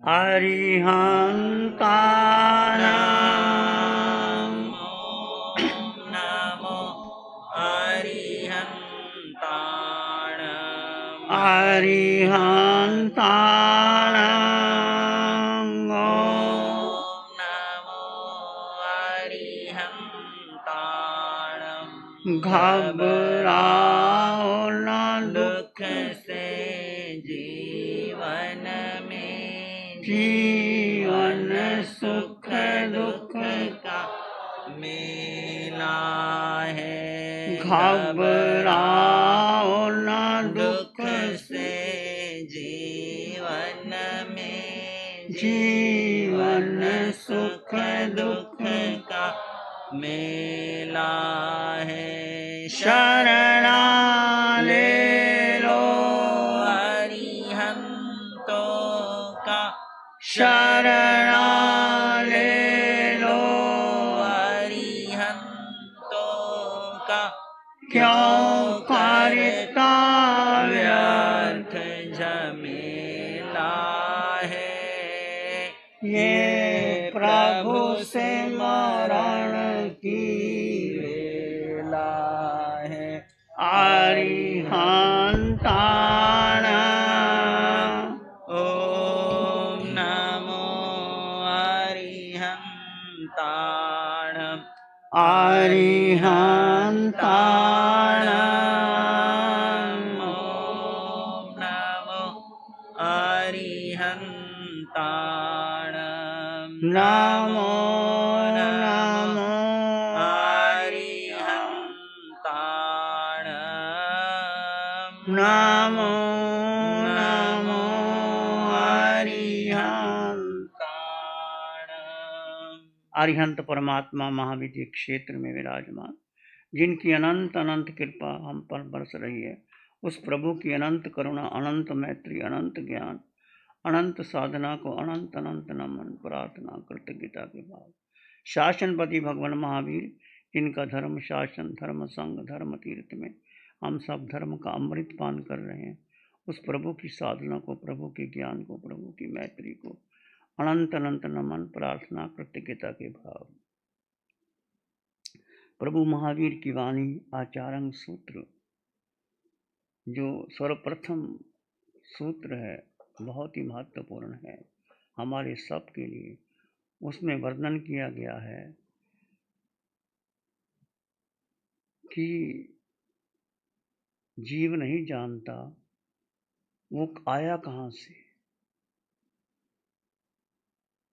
अरिहन्तानां नमो अरिहन्ताणम् अरिहन्तानां नमो अरिहन्ताणम् घबराओ न दुख से जीवन में जीवन सुख दुख का मेला है घबराओ न दुख से जीवन में जीवन सुख दुख का मेला है शरणा ले लो अरिहंतों का शरणा ले लो अरिहंतों का क्यों करता व्यर्थ झमेला है ये प्रभु से मरण की वेला है अरिहन्ताणां ओम नमो अरिहन्ताणम् अरिहन्ताणां ओम नमो अरिहन्ताणम् नमो नमो अरिहन्ताणम् नमो नमो अरिहंत परमात्मा महाविद्य क्षेत्र में विराजमान, जिनकी अनंत अनंत कृपा हम पर बरस रही है, उस प्रभु की अनंत करुणा, अनंत मैत्री, अनंत ज्ञान, अनंत साधना को अनंत अनंत नमन, प्रार्थना, कृतज्ञता के भाव। शासनपति भगवान महावीर, जिनका धर्म शासन, धर्म संग, धर्म तीर्थ में हम सब धर्म का अमृत पान कर रहे हैं, उस प्रभु की साधना को, प्रभु के ज्ञान को, प्रभु की मैत्री को अनंत अनंत नमन, प्रार्थना, कृतज्ञता के भाव। प्रभु महावीर की वाणी आचारंग सूत्र, जो सर्वप्रथम सूत्र है, बहुत ही महत्वपूर्ण है हमारे सब के लिए। उसमें वर्णन किया गया है कि जीव नहीं जानता वो आया कहाँ से।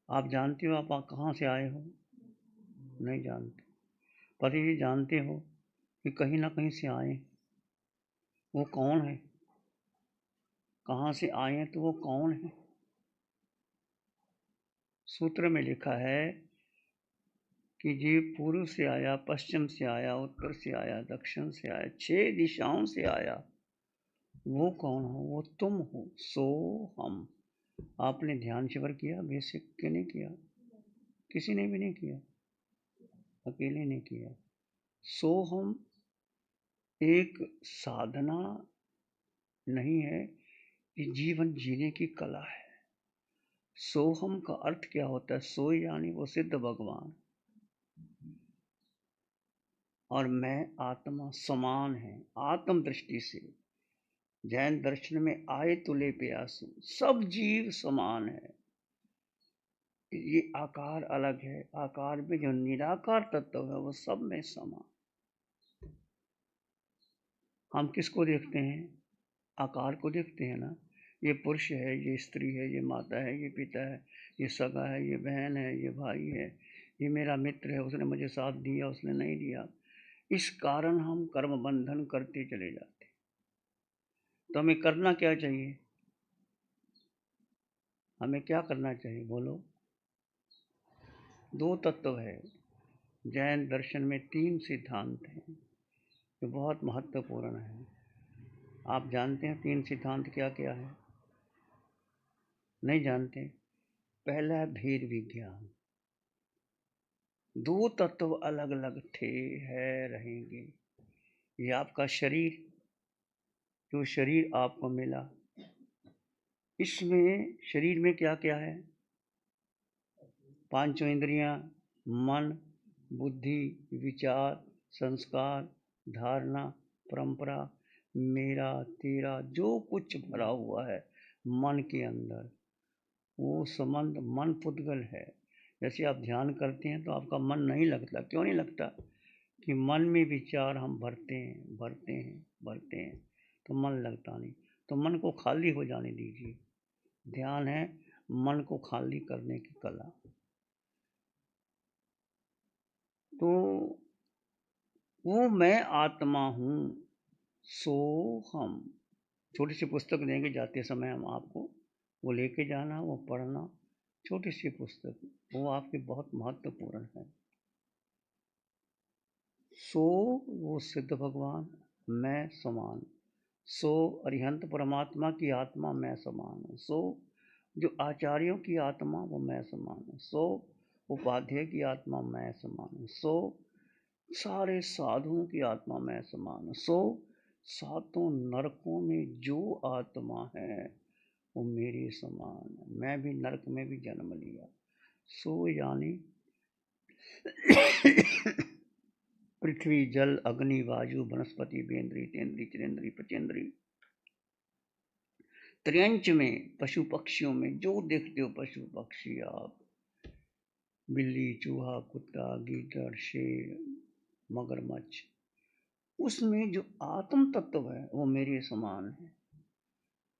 आप जानते हो आप कहाँ से आए हो? नहीं जानते। पर ये जानते हो कि कहीं ना कहीं से आए। वो कौन है? कहाँ से आए हैं तो वो कौन है? सूत्र में लिखा है कि जीव पूर्व से आया, पश्चिम से आया, उत्तर से आया, दक्षिण से आया, 6 दिशाओं से आया। वो कौन हो? वो तुम हो, सो हम। आपने ध्यान शिविर किया? बेसिक के नहीं किया? किसी ने भी नहीं किया, अकेले ने किया। सो हम एक साधना नहीं है, ये जीवन जीने की कला है। सोहम का अर्थ क्या होता है? सो यानी वो सिद्ध भगवान, और मैं आत्मा समान है आत्म दृष्टि से। जैन दर्शन में आए तुले प्यासु, सब जीव समान है। ये आकार अलग है, आकार में जो निराकार तत्व है वो सब में समान। हम किसको देखते हैं? आकार को देखते हैं ना। ये पुरुष है, ये स्त्री है, ये माता है, ये पिता है, ये सगा है, ये बहन है, ये भाई है, ये मेरा मित्र है, उसने मुझे साथ दिया, उसने नहीं दिया। इस कारण हम कर्म बंधन करते चले जाते। तो हमें करना क्या चाहिए? हमें क्या करना चाहिए बोलो? 2 तत्व है। जैन दर्शन में 3 सिद्धांत हैं जो बहुत महत्वपूर्ण है। आप जानते हैं 3 सिद्धांत क्या क्या है? नहीं जानते? पहला है भेद विज्ञान। 2 तत्व अलग अलग थे, है, रहेंगे। ये आपका शरीर, जो शरीर आपको मिला, इसमें शरीर में क्या क्या है? पांचों इंद्रियां, मन, बुद्धि, विचार, संस्कार, धारणा, परंपरा, मेरा तेरा, जो कुछ भरा हुआ है मन के अंदर, वो संबंध मन पुद्गल है। जैसे आप ध्यान करते हैं तो आपका मन नहीं लगता। क्यों नहीं लगता? कि मन में विचार हम भरते हैं, तो मन लगता नहीं। तो मन को खाली हो जाने दीजिए। ध्यान है मन को खाली करने की कला। तो वो मैं आत्मा हूँ, सो हम। छोटी सी पुस्तक देंगे जाते समय हम आपको, वो लेके जाना, वो पढ़ना। छोटी सी पुस्तक, वो आपकी बहुत महत्वपूर्ण है। सो वो सिद्ध भगवान, मैं समान। सो अरिहंत परमात्मा की आत्मा मैं समान हूँ। सो जो आचार्यों की आत्मा वो मैं समान हूँ। सो उपाध्याय की आत्मा मैं समान हूँ। सो सारे साधुओं की आत्मा मैं समान हूँ। सो सातों नरकों में जो आत्मा है वो मेरे समान है। मैं भी नरक में भी जन्म लिया। सो यानी पृथ्वी, जल, अग्नि, वायु, वनस्पति, बेंद्री, तेंद्री, चिरेंद्री, पचेंद्री, त्रियंच में, पशु पक्षियों में जो देखते हो पशु पक्षी आप, बिल्ली, चूहा, कुत्ता, गीदड़, शेर, मगरमच्छ, उसमें जो आत्म तत्व है वो मेरे समान है।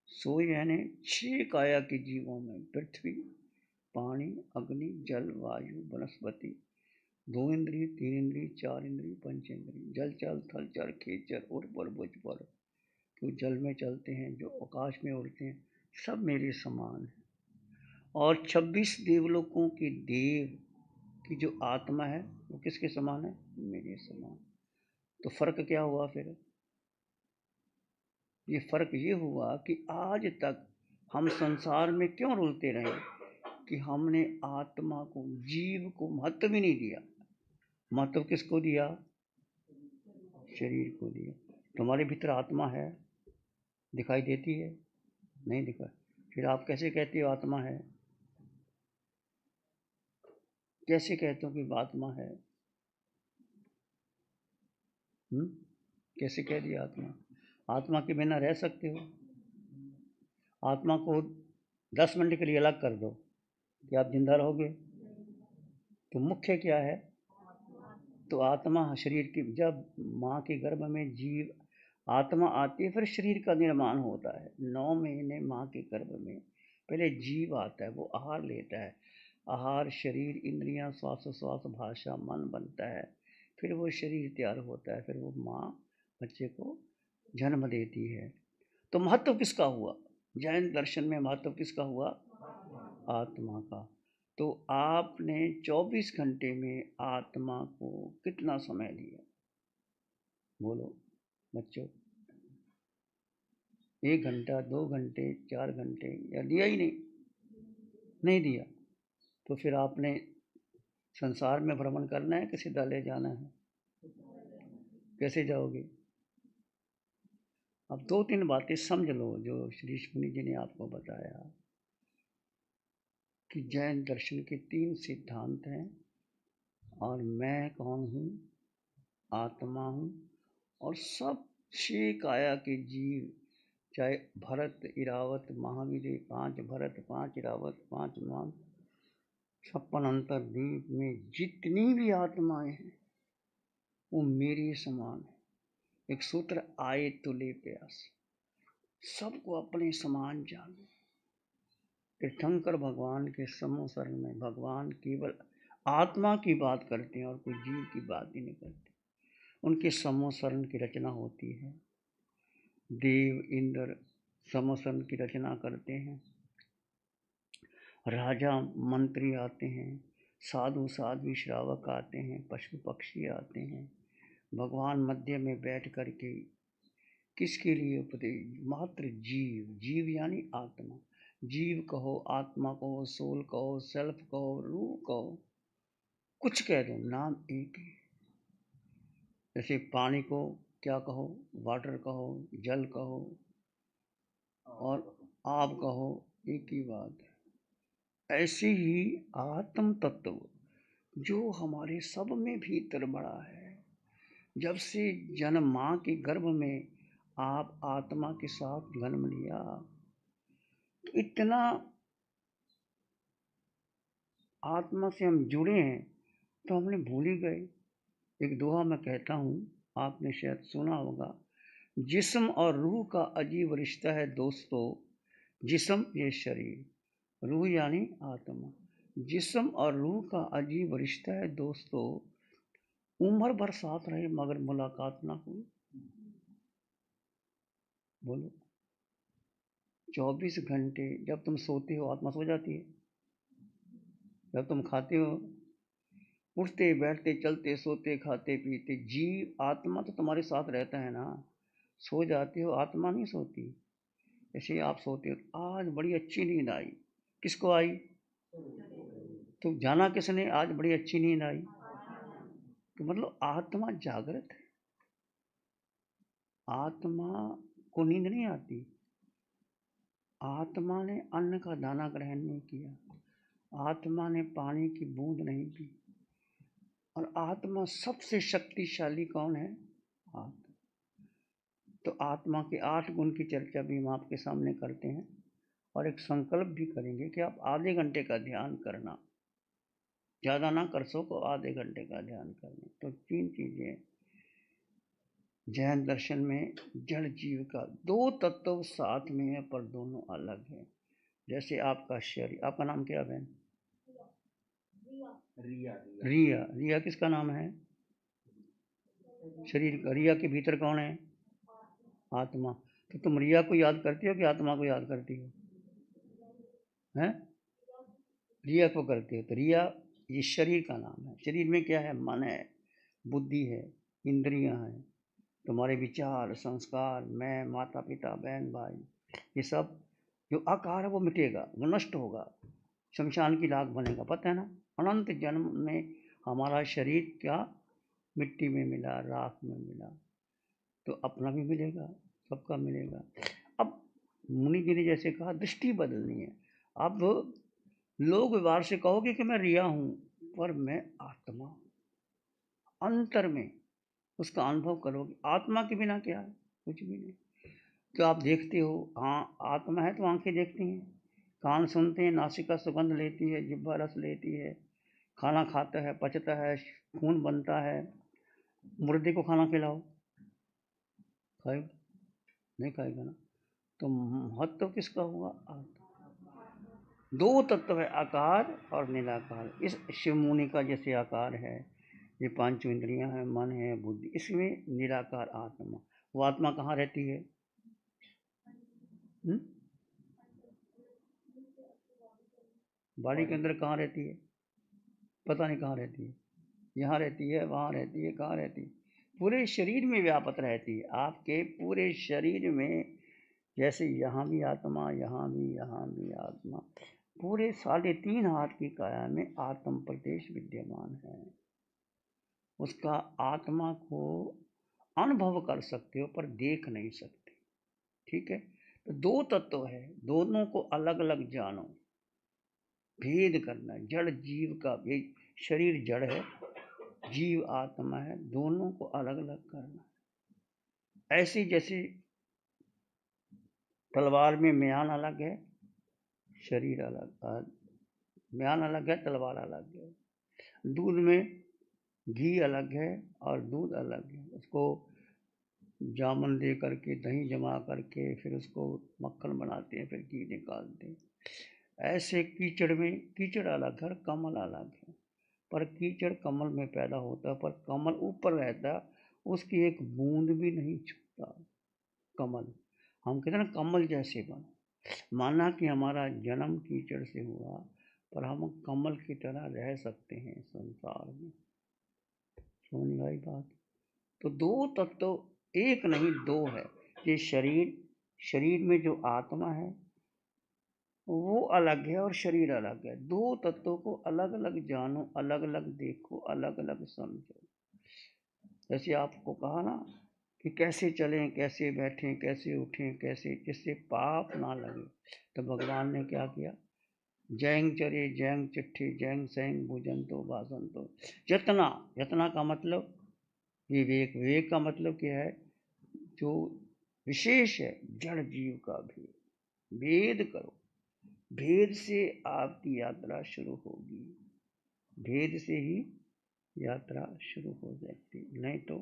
सो यानी 6 काया के जीवों में पृथ्वी, पानी, अग्नि, जल, वायु, वनस्पति, 2 इंद्रिय, 3 इंद्रिय, 4 इंद्रिय, पंचेंद्रिय, जल चल, थल चर, खेचर, उड़ पर, बुझ पर, जो जल में चलते हैं, जो आकाश में उड़ते हैं, सब मेरे समान है। और 26 देवलोकों के देव की जो आत्मा है वो किसके समान है? मेरे समान। तो फर्क क्या हुआ फिर? ये फर्क ये हुआ कि आज तक हम संसार में क्यों रुलते रहे कि हमने आत्मा को, जीव को महत्व ही नहीं दिया। महत्व किसको दिया? शरीर को दिया। तुम्हारे भीतर आत्मा है, दिखाई देती है? नहीं दिखाई। फिर आप कैसे कहते हो आत्मा है? कैसे कहते हो कि आत्मा है? कैसे कह दिया आत्मा? आत्मा के बिना रह सकते हो? आत्मा को 10 मिनट के लिए अलग कर दो, क्या आप जिंदा रहोगे? तो मुख्य क्या है? तो आत्मा शरीर की, जब माँ के गर्भ में जीव आत्मा आती है फिर शरीर का निर्माण होता है। 9 महीने माँ के गर्भ में पहले जीव आता है, वो आहार लेता है। आहार, शरीर, इंद्रियां, श्वास भाषा, मन बनता है। फिर वो शरीर तैयार होता है, फिर वो माँ बच्चे को जन्म देती है। तो महत्व किसका हुआ? जैन दर्शन में महत्व किसका हुआ? आत्मा का। तो आपने 24 घंटे में आत्मा को कितना समय दिया? बोलो बच्चों। 1 घंटा, 2 घंटे, 4 घंटे, या दिया ही नहीं? नहीं दिया। तो फिर आपने संसार में भ्रमण करना है कि सीधा ले जाना है? कैसे जाओगे? अब 2-3 बातें समझ लो जो श्री मुनि जी ने आपको बताया कि जैन दर्शन के 3 सिद्धांत हैं। और मैं कौन हूँ? आत्मा हूँ। और सब 6 काया के जीव, चाहे भरत, इरावत, महावीर, 5 भरत, 5 इरावत, 5 मान, 56 अंतरदीप में जितनी भी आत्माएं हैं वो मेरे समान है। एक सूत्र, आए तुले प्यास, सबको अपने समान जानो। तीर्थंकर भगवान के समूह शरण में भगवान केवल आत्मा की बात करते हैं और कोई जीव की बात ही नहीं करते। उनके समूह शरण की रचना होती है। देव, इंद्र समूह शरण की रचना करते हैं। राजा मंत्री आते हैं, साधु साध्वी श्रावक आते हैं, पशु पक्षी आते हैं। भगवान मध्य में बैठ कर के किसके लिए उपदेश? मात्र जीव। जीव यानी आत्मा। जीव कहो, आत्मा कहो, सोल कहो, सेल्फ कहो, रूह कहो, कुछ कह दो, नाम एक ही। जैसे पानी को क्या कहो? वाटर कहो, जल कहो, और आब कहो, एक ही बात है। ऐसे ही आत्म तत्व जो हमारे सब में भीतर बड़ा है, जब से जन्म माँ के गर्भ में आप आत्मा के साथ जन्म लिया, तो इतना आत्मा से हम जुड़े हैं तो हमने भूल ही गए। एक दोहा मैं कहता हूँ, आपने शायद सुना होगा, जिस्म और रूह का अजीब रिश्ता है दोस्तों, जिस्म ये शरीर, रूह यानी आत्मा। जिस्म और रूह का अजीब रिश्ता है दोस्तों, उम्र भर साथ रहे मगर मुलाकात ना हुई। बोलो, 24 घंटे जब तुम सोते हो आत्मा सो जाती है, जब तुम खाते हो, उठते बैठते चलते सोते खाते पीते, जीव आत्मा तो तुम्हारे साथ रहता है ना। सो जाते हो, आत्मा नहीं सोती। ऐसे आप सोते हो, आज बड़ी अच्छी नींद आई, किसको आई? तो जाना किसने आज बड़ी अच्छी नींद आई? तो मतलब आत्मा जागृत है, आत्मा को नींद नहीं आती। आत्मा ने अन्न का दाना ग्रहण नहीं किया, आत्मा ने पानी की बूंद नहीं पी। और आत्मा सबसे शक्तिशाली कौन है? आत्मा। तो आत्मा के 8 गुण की चर्चा भी हम आपके सामने करते हैं और एक संकल्प भी करेंगे कि आप आधे घंटे का ध्यान करना, ज़्यादा ना कर सको, आधे घंटे का ध्यान करना। तो 3 चीज़ें जैन दर्शन में, जड़ जीव का 2 तत्व साथ में है पर दोनों अलग है। जैसे आपका शरीर, आपका नाम क्या है बहन? रिया। रिया किसका नाम है? शरीर का। रिया के भीतर कौन है? आत्मा। तो तुम रिया को याद करती हो कि आत्मा को याद करती हो? हैं? रिया को करती हो। तो रिया ये शरीर का नाम है। शरीर में क्या है? मन है, बुद्धि है, इंद्रियां हैं, तुम्हारे विचार, संस्कार, मैं, माता पिता, बहन भाई, ये सब जो आकार है वो मिटेगा, वो नष्ट होगा, शमशान की राख बनेगा। पता है ना, अनंत जन्म में हमारा शरीर क्या मिट्टी में मिला, राख में मिला, तो अपना भी मिलेगा, सबका मिलेगा। अब मुनि जी ने जैसे कहा, दृष्टि बदलनी है। अब लोग व्यवहार से कहोगे कि मैं रिया हूं, पर मैं आत्मा, अंतर में उसका अनुभव करोगे। आत्मा के बिना क्या है? कुछ भी नहीं। तो आप देखते हो, हाँ आत्मा है तो आंखें देखती हैं, कान सुनते हैं, नासिका सुगंध लेती है, जिह्वा रस लेती है, खाना खाता है, पचता है, खून बनता है। मुर्दे को खाना खिलाओ, खाएगा? नहीं खाएगा ना। तो महत्व किसका हुआ? आत्मा। 2 तत्व है, आकार और निराकार। इस शिव मुनि का जैसे आकार है, ये 5 इंद्रियां हैं, मन है, बुद्धि, इसमें निराकार आत्मा। वो आत्मा कहाँ रहती है? बॉडी के अंदर कहाँ रहती है? पता नहीं कहाँ रहती है। यहाँ रहती है, वहाँ रहती है, कहाँ रहती है? पूरे शरीर में व्यापत रहती है, आपके पूरे शरीर में। जैसे यहाँ भी आत्मा, यहाँ भी, यहाँ भी आत्मा। पूरे 3.5 हाथ की काया में आत्म प्रदेश विद्यमान है। उसका आत्मा को अनुभव कर सकते हो पर देख नहीं सकते। ठीक है? तो 2 तत्व है, दोनों को अलग अलग जानो, भेद करना। जड़ जीव का भेद, शरीर जड़ है, जीव आत्मा है, दोनों को अलग अलग करना। ऐसे जैसे तलवार में म्यान अलग है, शरीर अलग, म्यान अलग है, तलवार अलग है। दूध में घी अलग है और दूध अलग है। उसको जामुन दे करके, दही जमा करके, फिर उसको मक्खन बनाते हैं, फिर घी निकालते हैं। ऐसे कीचड़ में, कीचड़ अलग है, कमल अलग है। पर कीचड़ कमल में पैदा होता है, पर कमल ऊपर रहता है, उसकी एक बूंद भी नहीं छूता कमल। हम कहते हैं ना, कमल जैसे बनो। माना कि हमारा जन्म कीचड़ से हुआ, पर हम कमल की तरह रह सकते हैं संसार में। समझ आई बात? तो 2 तत्व, एक नहीं 2 है। ये शरीर, शरीर में जो आत्मा है वो अलग है और शरीर अलग है। 2 तत्वों को अलग अलग जानो, अलग अलग देखो, अलग अलग समझो। जैसे आपको कहा ना कि कैसे चलें, कैसे बैठें, कैसे उठें, कैसे, जिससे पाप ना लगे। तो भगवान ने क्या किया, जैंग चरे जैंग चिट्ठी जैंग सैंग भोजन तो भाषण तो। यतना, यतना का मतलब विवेक, विवेक का मतलब क्या है, जो विशेष है जड़ जीव का भेद, भेद करो। भेद से आपकी यात्रा शुरू होगी, भेद से ही यात्रा शुरू हो सकती, नहीं तो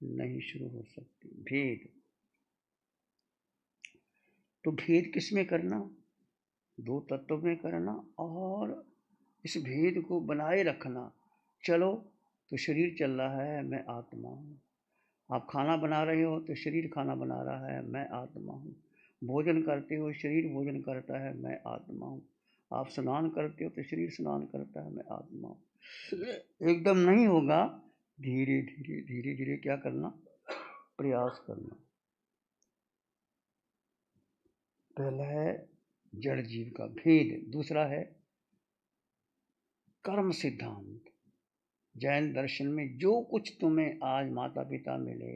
नहीं शुरू हो सकती। भेद, तो भेद किस में करना, दो तत्व में करना, और इस भेद को बनाए रखना। चलो, तो शरीर चल रहा है, मैं आत्मा हूँ। आप खाना बना रहे हो तो शरीर खाना बना रहा है, मैं आत्मा हूँ। भोजन करते हो, शरीर भोजन करता है, मैं आत्मा हूँ। आप स्नान करते हो तो शरीर स्नान करता है, मैं आत्मा हूँ। एकदम नहीं होगा, धीरे धीरे धीरे धीरे क्या करना, प्रयास करना। पहला है जड़ जीव का भेद, दूसरा है कर्म सिद्धांत। जैन दर्शन में जो कुछ तुम्हें आज माता पिता मिले,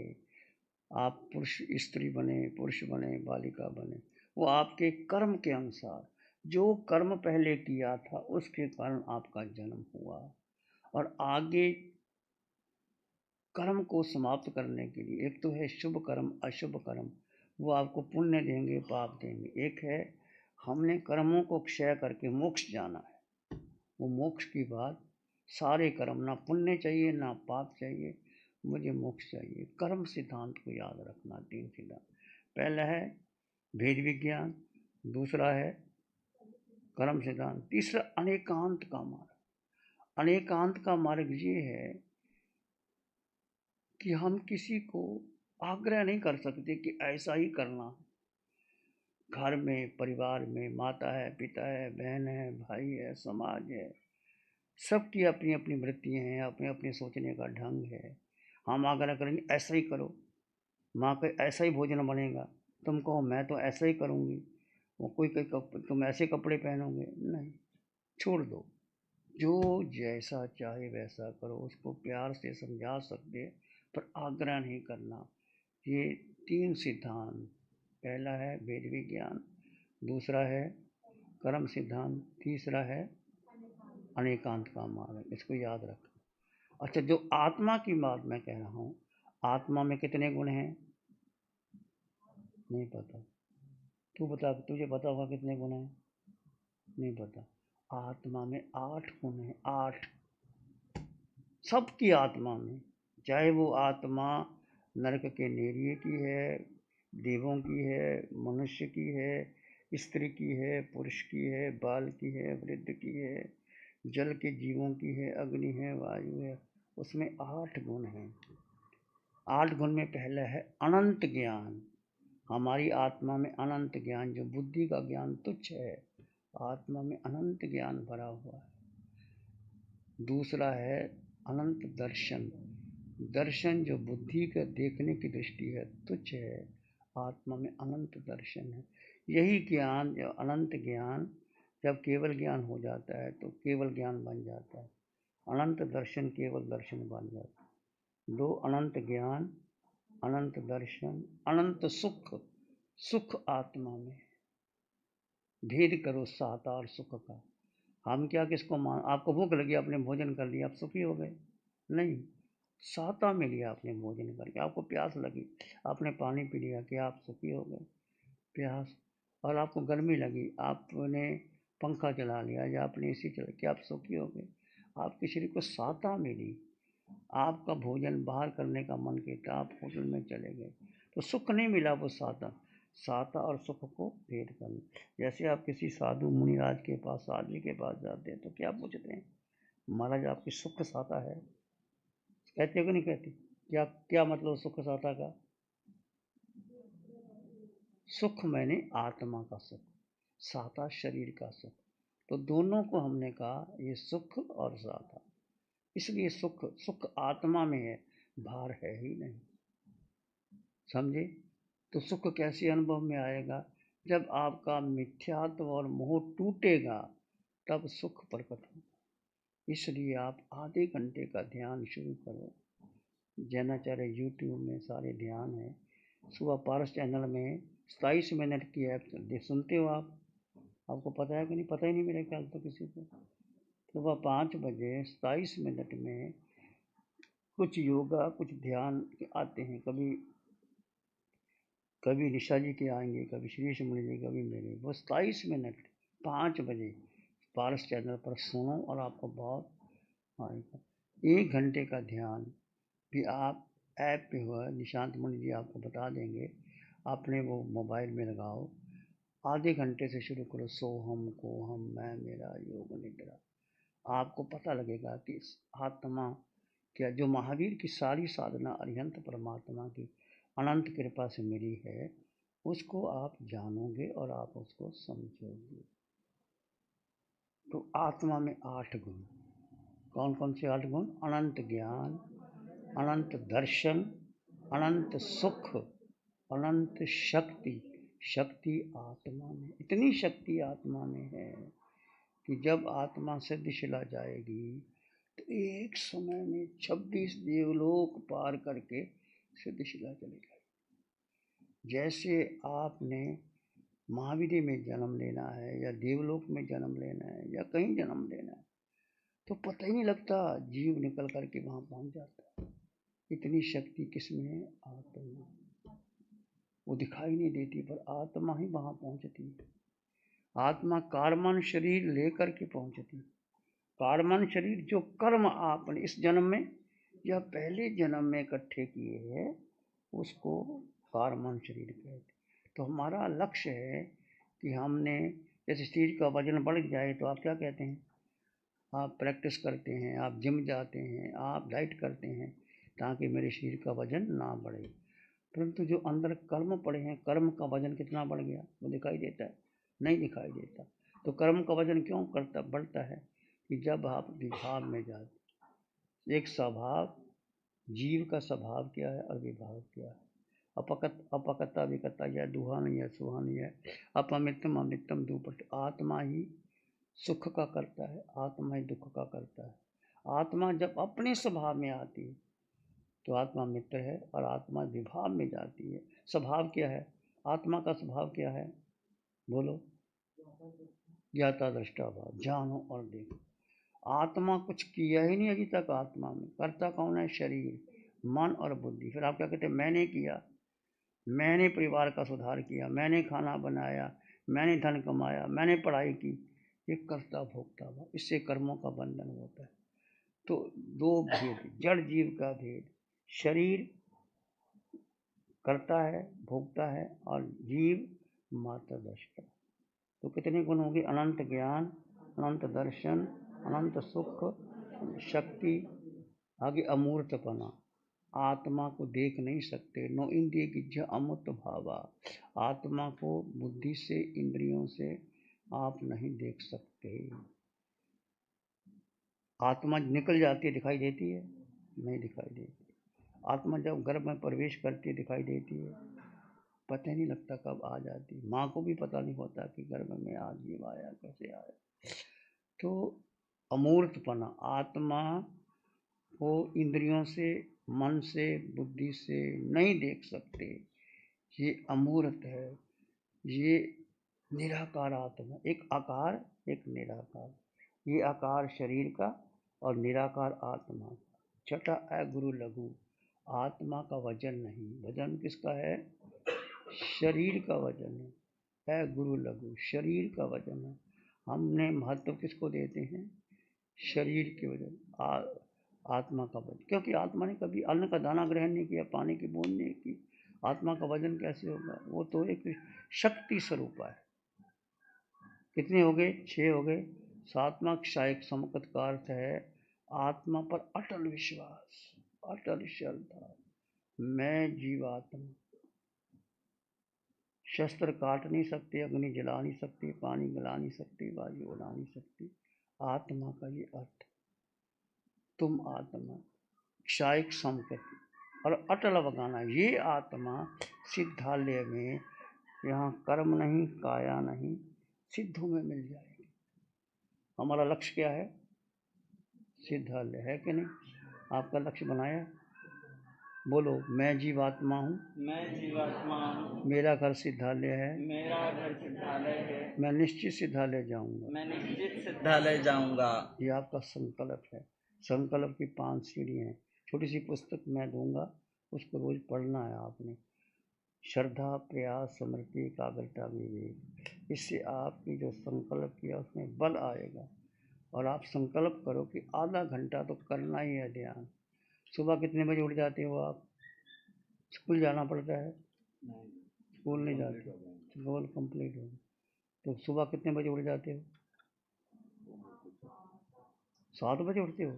आप पुरुष स्त्री बने, पुरुष बने, बालिका बने, वो आपके कर्म के अनुसार, जो कर्म पहले किया था उसके कारण आपका जन्म हुआ। और आगे कर्म को समाप्त करने के लिए एक तो है शुभ कर्म, अशुभ कर्म, वो आपको पुण्य देंगे, पाप देंगे। एक है हमने कर्मों को क्षय करके मोक्ष जाना है, वो मोक्ष की बात, सारे कर्म, ना पुण्य चाहिए ना पाप चाहिए, मुझे मोक्ष चाहिए। कर्म सिद्धांत को याद रखना, तीन सिद्धांत। पहला है भेद विज्ञान, दूसरा है कर्म सिद्धांत, तीसरा अनेकांत का मार्ग। अनेकांत का मार्ग ये है कि हम किसी को आग्रह नहीं कर सकते कि ऐसा ही करना। घर में, परिवार में माता है, पिता है, बहन है, भाई है, समाज है, सबकी अपनी अपनी वृत्तियाँ हैं, अपने अपने सोचने का ढंग है। हम आग्रह करेंगे ऐसा ही करो, माँ का ऐसा ही भोजन बनेगा, तुम कहो मैं तो ऐसा ही करूँगी, वो कोई कोई तुम ऐसे कपड़े पहनोगे, नहीं, छोड़ दो। जो जैसा चाहे वैसा करो, उसको प्यार से समझा सकते पर आग्रह नहीं करना। ये तीन सिद्धांत, पहला है वेद विज्ञान, दूसरा है कर्म सिद्धांत, तीसरा है अनेकांत का मार्ग, इसको याद रख। अच्छा, जो आत्मा की बात मैं कह रहा हूँ, आत्मा में कितने गुण हैं, नहीं पता, तू बता, तुझे पता होगा कितने गुण हैं, नहीं पता। आत्मा में 8 गुण हैं, 8, सबकी आत्मा में, चाहे वो आत्मा नरक के नेरिये की है, देवों की है, मनुष्य की है, स्त्री की है, पुरुष की है, बाल की है, वृद्ध की है, जल के जीवों की है, अग्नि है, वायु है, उसमें 8 गुण हैं। 8 गुण में पहला है अनंत ज्ञान। हमारी आत्मा में अनंत ज्ञान, जो बुद्धि का ज्ञान तुच्छ है, आत्मा में अनंत ज्ञान भरा हुआ है। दूसरा है अनंत दर्शन, दर्शन जो बुद्धि का देखने की दृष्टि है तुच्छ है, आत्मा में अनंत दर्शन है। यही ज्ञान, जो अनंत ज्ञान, जब केवल ज्ञान हो जाता है तो केवल ज्ञान बन जाता है, अनंत दर्शन केवल दर्शन बन जाता है। दो, अनंत ज्ञान, अनंत दर्शन, अनंत सुख, सुख आत्मा में। भेद करो साकार सुख का। हम क्या किसको मान, आपको भूख लगी, आपने भोजन कर लिया, आप सुखी हो गए, नहीं, साता में लिया आपने भोजन करके। आपको प्यास लगी, आपने पानी पी लिया, क्या आप सुखी हो गए, प्यास। और आपको गर्मी लगी, आपने पंखा चला लिया या आपने एसी चला, क्या आप सुखी हो गए। आपके शरीर को साता मिली, आपका भोजन बाहर करने का मन किया, आप होटल में चले गए, तो सुख नहीं मिला, वो साता। साता और सुख को भेद करना। जैसे आप किसी साधु मुनिराज के पास, साधु के पास जाते हैं तो क्या पूछते हैं, महाराज आपकी सुख साता है, कहते हो कि नहीं कहते, क्या क्या मतलब सुख साता का, सुख मैंने आत्मा का सुख, साता शरीर का सुख, तो दोनों को हमने कहा ये सुख और साता। इसलिए सुख, सुख आत्मा में है, बाहर है ही नहीं, समझे। तो सुख कैसे अनुभव में आएगा, जब आपका मिथ्यात्व और मोह टूटेगा, तब सुख प्रकट होगा। इसलिए आप आधे घंटे का ध्यान शुरू करो, जैनाचार्य यूट्यूब में सारे ध्यान है। सुबह पारस चैनल में 27 मिनट की ऐप सुनते हो आप? आपको पता है कि नहीं? पता ही नहीं मेरे ख्याल तो किसी को। सुबह 5 बजे 27 मिनट में कुछ योगा कुछ ध्यान आते हैं। कभी निशा जी के आएंगे, कभी श्री सुमन जी, कभी मेरे। वो 27 मिनट 5 बजे पारस चैनल पर सुनो और आपको बहुत आएगा। 1 घंटे का ध्यान भी आप ऐप पे हुआ, निशांत मुनि जी आपको बता देंगे। आपने वो मोबाइल में लगाओ, आधे घंटे से शुरू करो। सोहम को हम मैं मेरा योग निद्रा। आपको पता लगेगा कि आत्मा क्या, जो महावीर की सारी साधना अरिहंत परमात्मा की अनंत कृपा से मिली है, उसको आप जानोगे और आप उसको समझोगे। तो आत्मा में 8 गुण। कौन कौन से 8 गुण? अनंत ज्ञान, अनंत दर्शन, अनंत सुख, अनंत शक्ति। शक्ति आत्मा में, इतनी शक्ति आत्मा में है कि जब आत्मा सिद्धशिला जाएगी तो एक समय में 26 देवलोक पार करके सिद्धशिला चले जाएगी। जैसे आपने महावीर में जन्म लेना है या देवलोक में जन्म लेना है या कहीं जन्म लेना है तो पता ही नहीं लगता, जीव निकल करके वहाँ पहुँच जाता है। इतनी शक्ति किसमें है? आत्मा। वो दिखाई नहीं देती पर आत्मा ही वहाँ पहुँचती है। आत्मा कार्बन शरीर लेकर के पहुँचती। कार्बन शरीर जो कर्म आपने इस जन्म में या पहले जन्म में इकट्ठे किए हैं उसको कार्बन शरीर कहते। तो हमारा लक्ष्य है कि हमने जैसे शरीर का वजन बढ़ जाए तो आप क्या कहते हैं? आप प्रैक्टिस करते हैं, आप जिम जाते हैं, आप डाइट करते हैं ताकि मेरे शरीर का वजन ना बढ़े। परंतु जो अंदर कर्म पड़े हैं, कर्म का वजन कितना बढ़ गया वो दिखाई देता है? नहीं दिखाई देता। तो कर्म का वजन क्यों बढ़ता है? कि जब आप विभाव में जाते। एक स्वभाव, जीव का स्वभाव क्या है और विभाव क्या है? अपकता विकता या दुहान या सुहान या अपमितम अमितम दुपट। आत्मा ही सुख का करता है, आत्मा ही दुख का करता है। आत्मा जब अपने स्वभाव में आती है तो आत्मा मित्र है और आत्मा विभाव में जाती है। स्वभाव क्या है? आत्मा का स्वभाव क्या है? बोलो। ज्ञाता दृष्टा भाव, जानो और देखो। आत्मा कुछ किया ही नहीं अभी तक। आत्मा में करता कौन है? शरीर, मन और बुद्धि। फिर आप क्या कहते हैं? मैंने किया, मैंने परिवार का सुधार किया, मैंने खाना बनाया, मैंने धन कमाया, मैंने पढ़ाई की। ये कर्ता भोक्ता भाव, इससे कर्मों का बंधन होता है। तो दो भेद, जड़ जीव का भेद। शरीर करता है, भोगता है और जीव मात्र दृष्टा। तो कितने गुण होंगे? अनंत ज्ञान, अनंत दर्शन, अनंत सुख, शक्ति। आगे अमूर्तपना। आत्मा को देख नहीं सकते। नो इंद्रिय गिज्झ अमूर्त भावा। आत्मा को बुद्धि से, इंद्रियों से आप नहीं देख सकते। आत्मा निकल जाती है, दिखाई देती है? नहीं दिखाई देती। आत्मा जब गर्भ में प्रवेश करती है दिखाई देती है? पता ही नहीं लगता कब आ जाती। माँ को भी पता नहीं होता कि गर्भ में आज जीव आया, कैसे आया। तो अमूर्तपना। आत्मा को इंद्रियों से, मन से, बुद्धि से नहीं देख सकते। ये अमूर्त है। ये निराकार आत्मा। एक आकार, एक निराकार। ये आकार शरीर का और निराकार आत्मा। छठा गुरु लघु। आत्मा का वजन नहीं। वजन किसका है? शरीर का वजन है। गुरु लघु, शरीर का वजन है। हमने महत्व किसको देते हैं? शरीर के वजन, आत्मा का वजन। क्योंकि आत्मा ने कभी अन्न का दाना ग्रहण नहीं किया, पानी की बूंद नहीं की। आत्मा का वजन कैसे होगा? वो तो एक शक्ति स्वरूप है। कितने हो गए? 6 हो गए। सातवां क्षायक समकत का अर्थ है आत्मा पर अटल विश्वास, अटल श्रद्धा। मैं जीवात्मा। शस्त्र काट नहीं सकते, अग्नि जला नहीं सकती, पानी गला नहीं सकती, वायु उड़ा नहीं सकती। आत्मा का ये अर्थ। तुम आत्मा, क्षायक समकत और अटल अवगाना। ये आत्मा सिद्धालय में, यहाँ कर्म नहीं, काया नहीं, सिद्धों में मिल जाएगी। हमारा लक्ष्य क्या है? सिद्धालय है कि नहीं? आपका लक्ष्य बनाया? बोलो, मैं जीवात्मा हूँ, मैं जीवात्मा हूँ, मेरा घर सिद्धालय है, मेरा घर सिद्धालय है, मैं निश्चित सिद्धालय जाऊंगा। मैं निश्चित सिद्धालय जाऊंगा। ये आपका संकल्प है। संकल्प की 5 सीढ़ियाँ हैं। छोटी सी पुस्तक मैं दूंगा, उसको रोज पढ़ना है आपने। श्रद्धा, प्रयास, स्मृति, एकाग्रता, विवेक। इससे आपकी जो संकल्प किया उसमें बल आएगा। और आप संकल्प करो कि आधा घंटा तो करना ही है ध्यान। सुबह कितने बजे उठ जाते हो आप? स्कूल जाना पड़ता है? स्कूल नहीं जाते, गोल कंप्लीट हो। तो सुबह कितने बजे उठ जाते हो? 7 बजे उठते हो?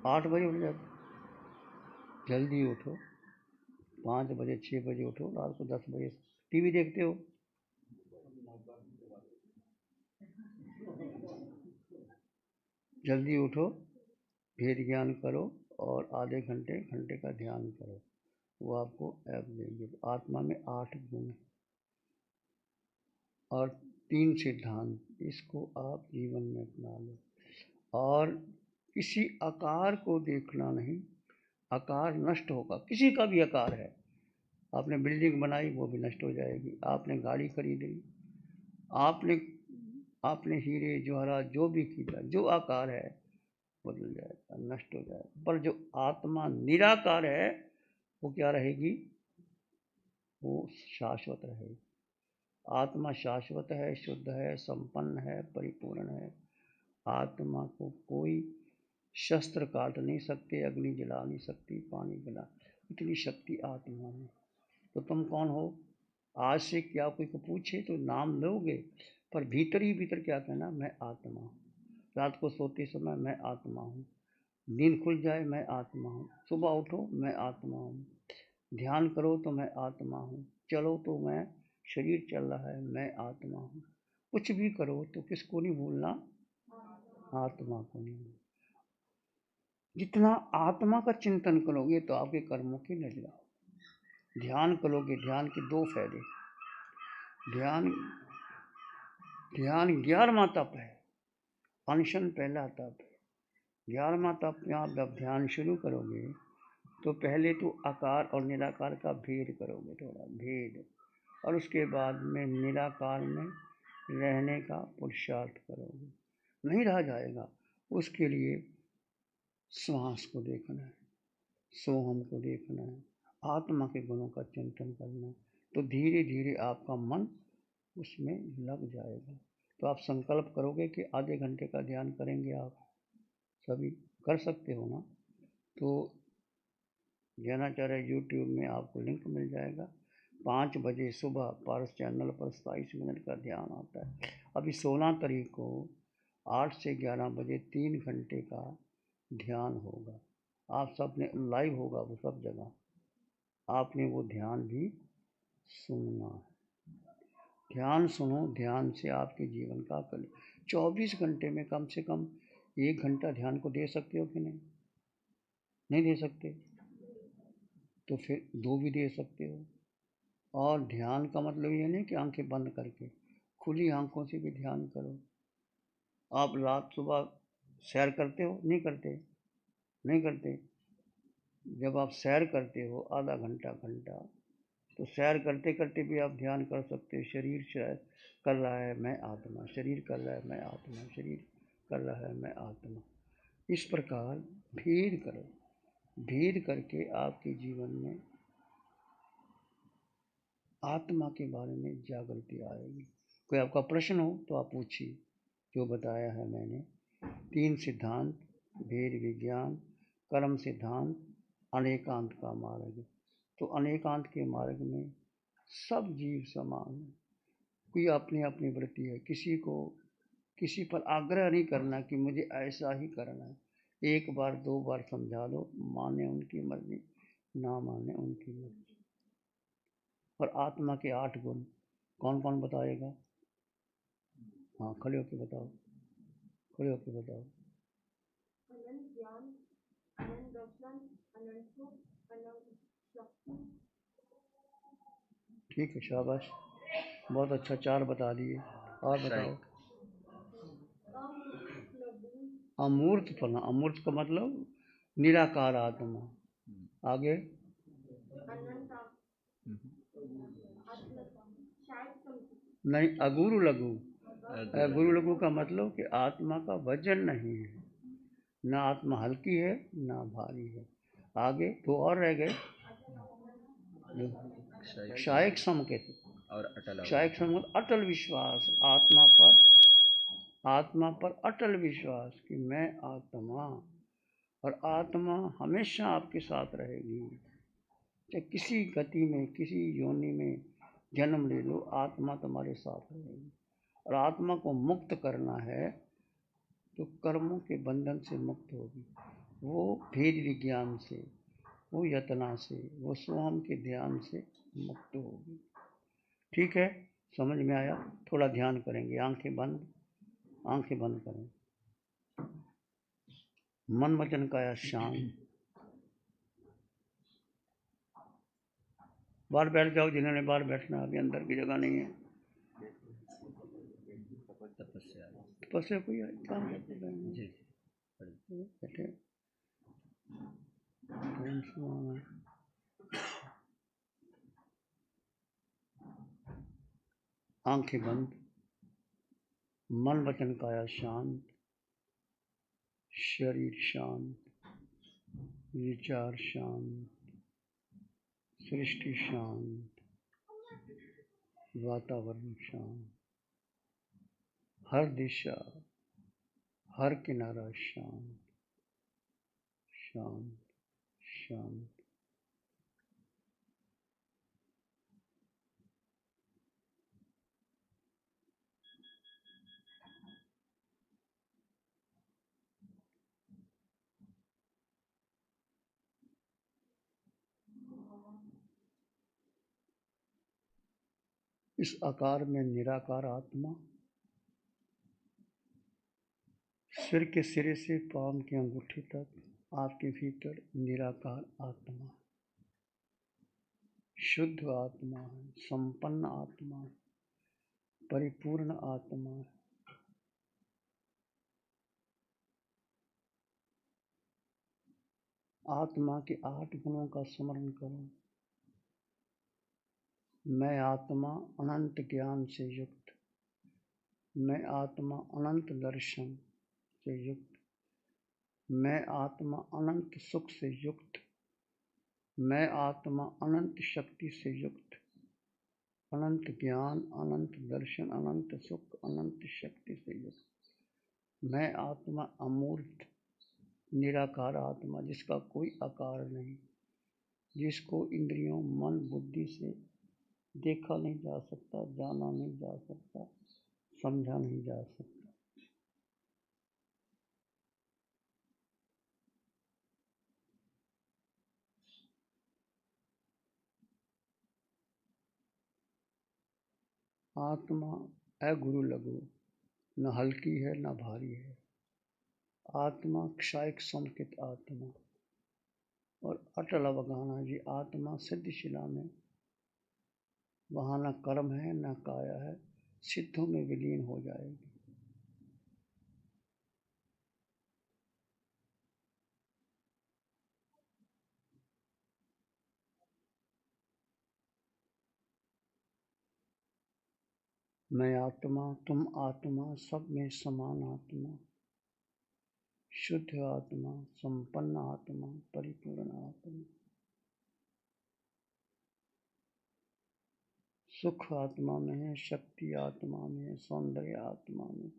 8 बजे उठ जाते हो? जल्दी उठो। 5 बजे 6 बजे उठो। रात को 10 बजे टीवी देखते हो? जल्दी उठो, भेद ज्ञान करो और आधे घंटे घंटे का ध्यान करो। वो आपको ऐप देंगे। आत्मा में 8 गुण और 3 सिद्धांत, इसको आप जीवन में अपना लो। और किसी आकार को देखना नहीं, आकार नष्ट होगा। किसी का भी आकार है, आपने बिल्डिंग बनाई वो भी नष्ट हो जाएगी, आपने गाड़ी खरीदी, आपने आपने हीरे जवाहरात जो भी किया, जो आकार है बदल जाएगा, नष्ट हो जाएगा। पर जो आत्मा निराकार है वो क्या रहेगी? वो शाश्वत रहेगी। आत्मा शाश्वत है, शुद्ध है, संपन्न है, परिपूर्ण है। आत्मा को कोई शस्त्र काट नहीं सकते, अग्नि जला नहीं सकती, पानी पिला, इतनी शक्ति आत्मा में। तो तुम कौन हो? आज से क्या कोई को पूछे तो नाम लोगे, पर भीतर ही भीतर क्या कहना? मैं आत्मा हूँ। रात को सोते समय मैं आत्मा हूँ, नींद खुल जाए मैं आत्मा हूँ, सुबह उठो मैं आत्मा हूँ, ध्यान करो तो मैं आत्मा हूँ, चलो तो मैं, शरीर चल रहा है मैं आत्मा हूँ। कुछ भी करो तो किसको नहीं भूलना? आत्मा को नहीं भूलना। जितना आत्मा का चिंतन करोगे तो आपके कर्मों की नजर। ध्यान करोगे, ध्यान के 2 फायदे। ध्यान 11वां तप है, अनशन पहला तप है। 11वां तप में आप जब ध्यान शुरू करोगे तो पहले तो आकार और निराकार का भेद करोगे, थोड़ा भेद, और उसके बाद में निराकार में रहने का पुरुषार्थ करोगे। नहीं रहा जाएगा, उसके लिए श्वास को देखना है, सोहम को देखना है, आत्मा के गुणों का चिंतन करना है। तो धीरे धीरे आपका मन उसमें लग जाएगा। तो आप संकल्प करोगे कि आधे घंटे का ध्यान करेंगे। आप सभी कर सकते हो ना? तो ज्ञानाचार्य यूट्यूब में आपको लिंक मिल जाएगा। 5 बजे सुबह पारस चैनल पर 27 मिनट का ध्यान आता है। अभी 16 तारीख को 8 से 11 बजे 3 घंटे का ध्यान होगा। आप सब ने लाइव होगा, वो सब जगह आपने वो ध्यान भी सुनना है। ध्यान सुनो, ध्यान से आपके जीवन का कल 24 घंटे में कम से कम 1 घंटा ध्यान को दे सकते हो कि नहीं? नहीं दे सकते तो फिर 2 भी दे सकते हो। और ध्यान का मतलब ये नहीं कि आंखें बंद करके, खुली आंखों से भी ध्यान करो। आप रात सुबह सैर करते हो? नहीं करते? नहीं करते। जब आप सैर करते हो आधा घंटा घंटा, तो सैर करते करते भी आप ध्यान कर सकते हो। शरीर कर रहा है मैं आत्मा, शरीर कर रहा है मैं आत्मा, शरीर कर रहा है मैं आत्मा। इस प्रकार भेद करो, भेद करके आपके जीवन में आत्मा के बारे में जागृति आएगी। कोई आपका प्रश्न हो तो आप पूछिए। जो बताया है मैंने, 3 सिद्धांत, भेद विज्ञान, कर्म सिद्धांत, अनेकांत का मार्ग। तो अनेकांत के मार्ग में सब जीव समान है। कोई अपनी अपनी वृत्ति है, किसी को किसी पर आग्रह नहीं करना कि मुझे ऐसा ही करना है। 1 बार 2 बार समझा दो, माने उनकी मर्जी, ना माने उनकी मर्जी। और आत्मा के 8 गुण कौन कौन बताएगा? हाँ, खड़े होके बताओ, खड़े होके बताओ। ठीक है, शाबाश, बहुत अच्छा, 4 बता दिए। और बताओ। अमूर्त फल, अमूर्त का मतलब निराकार आत्मा। आगे नहीं, अगुरु लघु। अगुरु लघु का मतलब कि आत्मा का वजन नहीं है, ना आत्मा हल्की है ना भारी है। आगे दो और रह गए, क्षायक संकेत और अटल क्षायक संकेत अटल विश्वास, आत्मा पर अटल विश्वास कि मैं आत्मा, और आत्मा हमेशा आपके साथ रहेगी। चाहे किसी गति में, किसी योनि में जन्म ले लो, आत्मा तुम्हारे साथ रहेगी। और आत्मा को मुक्त करना है तो कर्मों के बंधन से मुक्त होगी, वो भेद विज्ञान से, वो यतना से, वो स्वयं के ध्यान से मुक्त होगी। ठीक है, समझ में आया? थोड़ा ध्यान करेंगे, आंखें बंद करें। मन वचन काया शांत। बाहर बैठ जाओ, जिन्होंने बाहर बैठना, अभी अंदर की जगह नहीं है। तपस्या कोई काम करते बैठे। आंखें बंद, मन वचन काया शांत, शरीर शांत, विचार शांत, सृष्टि शांत, वातावरण शांत, हर दिशा, हर किनारा शांत शांत शांत। इस आकार में निराकार आत्मा, सिर के सिरे से पांव की अंगूठी तक आपके भीतर निराकार आत्मा, शुद्ध आत्मा है, संपन्न आत्मा है, परिपूर्ण आत्मा है। आत्मा के 8 गुणों का स्मरण करो। मैं आत्मा अनंत ज्ञान से युक्त, मैं आत्मा अनंत दर्शन से युक्त, मैं आत्मा अनंत सुख से युक्त, मैं आत्मा अनंत शक्ति से युक्त, अनंत ज्ञान, अनंत दर्शन, अनंत सुख, अनंत शक्ति से युक्त। मैं आत्मा अमूर्त निराकार आत्मा, जिसका कोई आकार नहीं, जिसको इंद्रियों, मन, बुद्धि से देखा नहीं जा सकता, जाना नहीं जा सकता, समझा नहीं जा सकता। आत्मा अगुरु लघु, न हल्की है न भारी है। आत्मा क्षायक संकित आत्मा और अटल अवगाहना। ये आत्मा सिद्धशिला में, वहाँ न कर्म है न काया है, सिद्धों में विलीन हो जाएगी। मैं आत्मा, तुम आत्मा, सब में समान आत्मा, शुद्ध आत्मा, संपन्न आत्मा, परिपूर्ण आत्मा, सुख आत्मा में है, शक्ति आत्मा में है, सौंदर्य आत्मा में।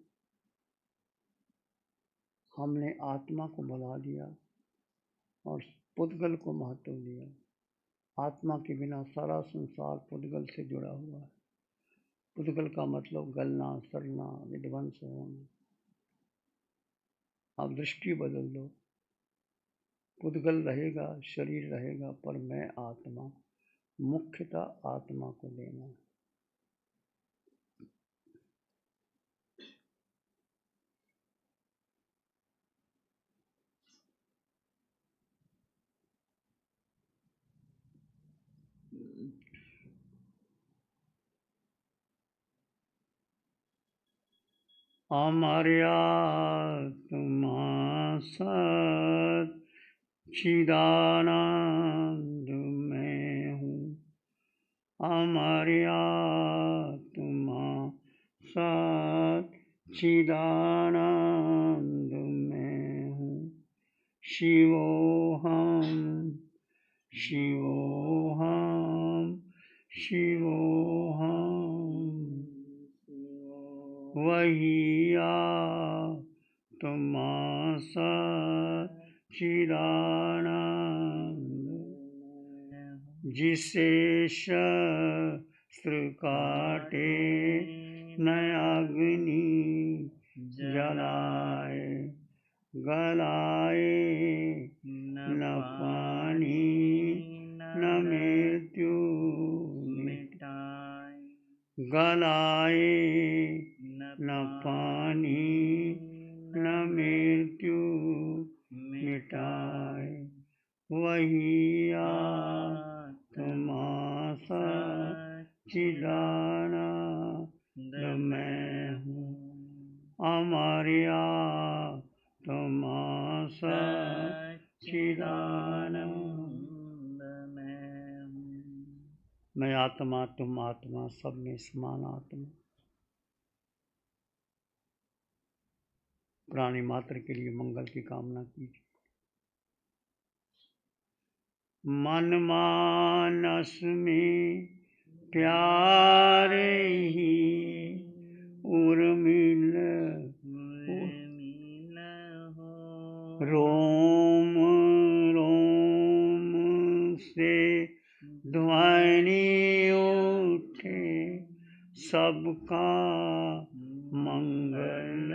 हमने आत्मा को बढ़ा दिया और पुद्गल को महत्व दिया। आत्मा के बिना सारा संसार पुद्गल से जुड़ा हुआ है। पुद्गल का मतलब गलना, सड़ना, विध्वंस होना। आप दृष्टि बदल दो, पुद्गल रहेगा, शरीर रहेगा, पर मैं आत्मा, मुख्यतः आत्मा को लेना है। हमारी आत्मा सत चिदानंद मैं हूँ, अमर आत्मा सच्चिदानंद मैं हूँ। शिवोहम शिवोहम शिवोहम, वही आत्मा सच्चिदानंद, जिसे शस्त्र काटे न अग्नि जलाए, गलाए न पानी न मृत्यु मिटाए, गलाए न पानी न मृत्यु मिटाए, वही आत्मा सच्चिदानंद मैं हूँ, अमर आत्मा सच्चिदानंद मैं हूँ। मैं आत्मा, तुम आत्मा, सब में समान आत्मा। प्राणी मात्र के लिए मंगल की कामना कीजिए। मन मानस में प्यारे ही उर्मिल रोम रोम से ध्वनि उठे, सबका मंगल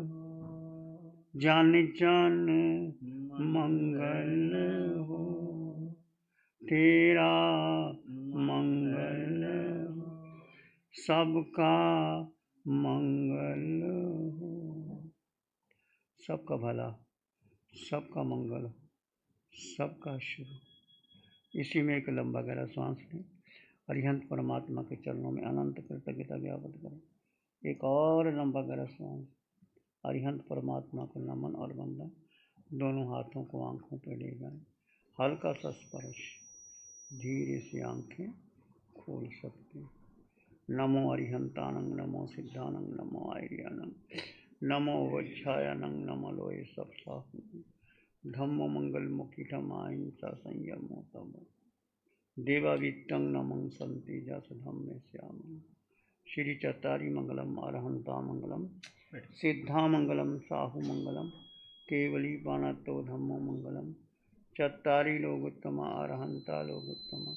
हो, जन जन मंगल हो, तेरा मंगल हो, सबका मंगल हो। सबका भला, सबका मंगल, सबका शुभ। इसी में एक लंबा गहरा श्वास लें। अरिहंत परमात्मा के चरणों में अनंत कृतज्ञता ज्ञापित करें। एक और लंबा गहरा श्वास। अरिहंत परमात्मा को नमन और वंदन। दोनों हाथों को आंखों पर ले जाएं। हल्का सा स्पर्श, धीरे से आंखें खोल सकते हैं। नमो अरिहंतानंग, नमो सिद्धानंग, नमो आर्यानंग, नमो वज्रायनंग, नमो लोये सब साहु, धम्मो मंगल मुखी धमाहिंसा संयमो तम, देवावित्तं नमं संति जस धम्मे श्याम। श्री चत्तारी मंगलम, अरहंता मंगलम, सिद्धा मंगलम, साहु मंगलम, केवली पानतो धम्मो मंगलम। चत्तारी लोग उत्तम, अरहंता लोग उत्तम,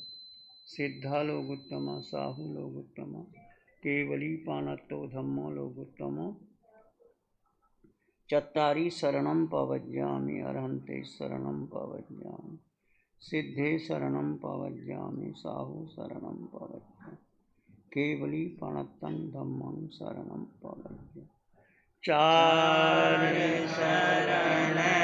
सिद्धा लोग उत्तम, साहु लोग उत्तम, केवली पानतो धम्मो लोग उत्तम। चत्तारी शरणं पवज्यामि, अरहंते शरणं पवज्यामि, सिद्धे शरणं पवज्यामि, साहु शरणं पवज्यामि, केवली प्रणतं धम्मं शरणं पवज्यामि। चार शरण